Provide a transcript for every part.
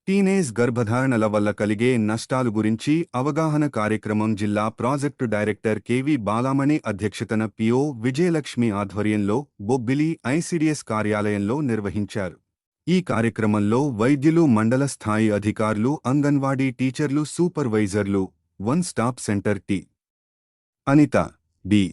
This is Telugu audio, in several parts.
టీనేజ్ గర్భధారణల వల్ల కలిగే నష్టాలు గురించి అవగాహన కార్యక్రమం జిల్లా ప్రాజెక్టు డైరెక్టర్ కెవి బాలామణి అధ్యక్షతన పిఓ విజయలక్ష్మి ఆధ్వర్యంలో బొబ్బిలి ఐసిడిఎస్ కార్యాలయంలో నిర్వహించారు. ఈ కార్యక్రమంలో వైద్యులు, మండల స్థాయి అధికారులు, అంగన్వాడీ టీచర్లు, సూపర్వైజర్లు, one stop centre T. Anitha, B.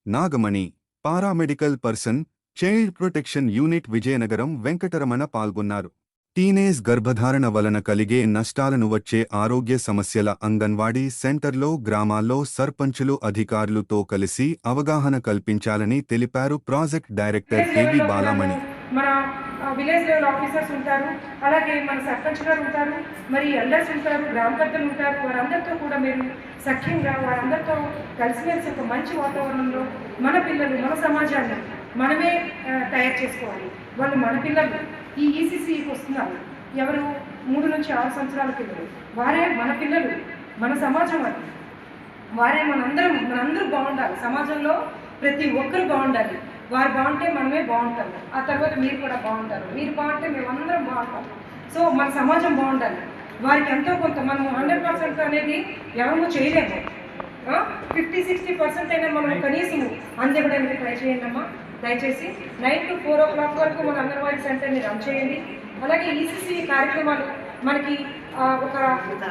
Nagamani, paramedical person, child protection unit Vizianagaram Venkataramana పాల్గొన్నారు. టీనేజ్ గర్భధారణ వలన కలిగే నష్టాలను, వచ్చే ఆరోగ్య సమస్యల అంగన్వాడీ సెంటర్లో, గ్రామాల్లో సర్పంచులు, అధికారులతో కలిసి అవగాహన కల్పించాలని తెలిపారు. Project director KV Balamani. మన విలేజ్ లెవెల్ ఆఫీసర్స్ ఉంటారు, అలాగే మన సర్పంచ్ గారు ఉంటారు, మరి ఎల్డర్స్ ఉంటారు, గ్రామ పెద్దలు ఉంటారు. వారందరితో కూడా మీరు సఖ్యంగా వారందరితో కలిసిమెలిసి ఒక మంచి వాతావరణంలో మన పిల్లలు, మన సమాజాన్ని మనమే తయారు చేసుకోవాలి. వాళ్ళు మన పిల్లలు ఈ ఈసీసీకి వస్తున్నారు. ఎవరు 3 నుంచి 6 సంవత్సరాల పిల్లలు, వారే మన పిల్లలు, మన సమాజం అది. వారే మనందరూ బాగుండాలి. సమాజంలో ప్రతి ఒక్కరు బాగుండాలి. వారు బాగుంటే మనమే బాగుంటాము. ఆ తర్వాత మీరు కూడా బాగుంటారు. మీరు బాగుంటే మేమందరం బాగుంటాం. సో మన సమాజం బాగుండాలి. వారికి ఎంతో కొంత మనం 100% అనేది ఎవరూ చేయలేము. 50-60% అయినా మనం కనీసం అందివ్వడానికి ట్రై చేయండి అమ్మా. దయచేసి 9 to 4 o'clock వరకు మన అంగన్వాడీ సెంటర్ని రన్ చేయండి. అలాగే ఈసీసీ కార్యక్రమాలు మనకి ఒక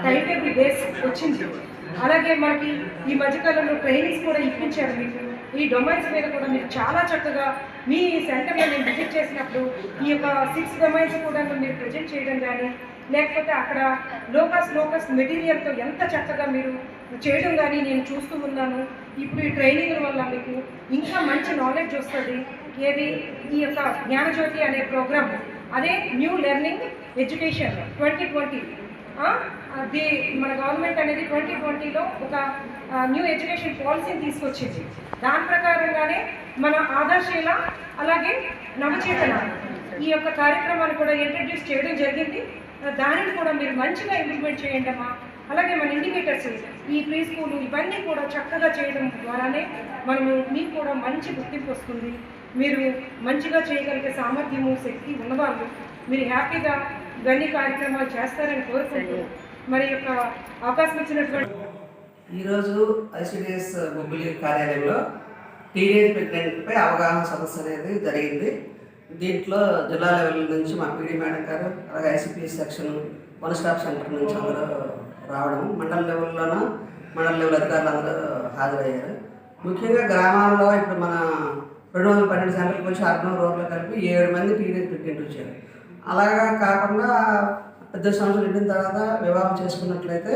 టైం టేబుల్ బేస్ వచ్చింది. అలాగే మనకి ఈ మధ్యకాలంలో ట్రైనింగ్స్ కూడా ఇప్పించారు. మీకు ఈ డొమైన్స్ మీద కూడా మీరు చాలా చక్కగా మీ సెంటర్లో నేను విజిట్ చేసినప్పుడు ఈ యొక్క 6 డొమైన్స్ కూడా మీరు ప్రజెంట్ చేయడం కానీ, లేకపోతే అక్కడ లోకస్ మెటీరియల్తో ఎంత చక్కగా మీరు చేయడం కానీ నేను చూస్తూ ఉన్నాను. ఇప్పుడు ఈ ట్రైనింగ్ల వల్ల మీకు ఇంకా మంచి నాలెడ్జ్ వస్తుంది. ఏది ఈ యొక్క జ్ఞానజ్యోతి అనే ప్రోగ్రామ్, అదే న్యూ లెర్నింగ్ ఎడ్యుకేషన్ 2020. అది మన గవర్నమెంట్ అనేది 2020లో ఒక న్యూ ఎడ్యుకేషన్ పాలసీని తీసుకొచ్చింది. దాని ప్రకారంగానే మన ఆదర్శీల అలాగే నవచేతన ఈ యొక్క కార్యక్రమాన్ని కూడా ఇంట్రడ్యూస్ చేయడం జరిగింది. దానిని కూడా మీరు మంచిగా ఇంప్లిమెంట్ చేయండి అమ్మా. అలాగే మన ఇండికేటర్స్, ఈ ప్రీ స్కూలు ఇవన్నీ కూడా చక్కగా చేయడం ద్వారానే మీకు కూడా మంచి గుర్తింపు వస్తుంది. మీరు మంచిగా చేయగలిగే సామర్థ్యము, శక్తి ఉన్నవాళ్ళు మీరు హ్యాపీగా ఇవన్నీ కార్యక్రమాలు చేస్తారని కోరుకుంటూ మరి యొక్క అవకాశం ఇచ్చినటువంటి ఈరోజు ఐసిడిఎస్ బొబ్బిలి కార్యాలయంలో టీనేజ్ ప్రెగ్నెంట్పై అవగాహన సదస్సు అనేది జరిగింది. దీంట్లో జిల్లా లెవెల్ నుంచి మా పీడీ మేడం గారు, అలాగే ICPS section, one stop centre నుంచి అందరూ రావడం, మండల లెవెల్ అధికారులు అందరూ హాజరయ్యారు. ముఖ్యంగా గ్రామాల్లో ఇప్పుడు మన 212 సెంటర్కి వచ్చి అర్బన్ రూరల్ కలిపి 7 మంది టీనేజ్ ప్రెగ్నెంట్ వచ్చారు. అలాగా కాకుండా పెద్ద సంవత్సరం నిండిన తర్వాత వివాహం చేసుకున్నట్లయితే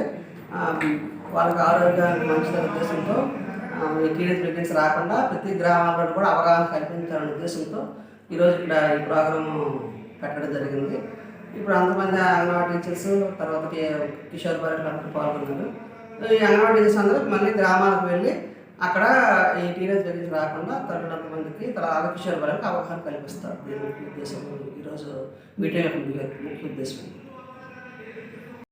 వాళ్ళకి ఆరోగ్యానికి మంచిదనే ఉద్దేశంతో ఈ టీనేజ్ ప్రెగ్నెన్సీ రాకుండా ప్రతి గ్రామాల్లో కూడా అవగాహన కల్పించాలనే ఉద్దేశంతో ఈరోజు ఇక్కడ ఈ ప్రోగ్రాము పెట్టడం జరిగింది. ఇప్పుడు అంతమంది అంగన్వాడీ టీచర్స్, తర్వాత కిషోర్ బాలికలు అందరూ పాల్గొన్నారు. ఈ అంగన్వాడీ టీచర్స్ అందరూ మళ్ళీ గ్రామాలకు వెళ్ళి అక్కడ ఈ టీనేజ్ ప్రెగ్నెన్సీ రాకుండా తల్లిదండ్రులకి తర్వాత కిషోర్ బాలికలకు అవగాహన కల్పిస్తారు. దీని ముఖ్య ఉద్దేశం ఈరోజు మీటింగ్ యొక్క ముఖ్య ఉద్దేశం.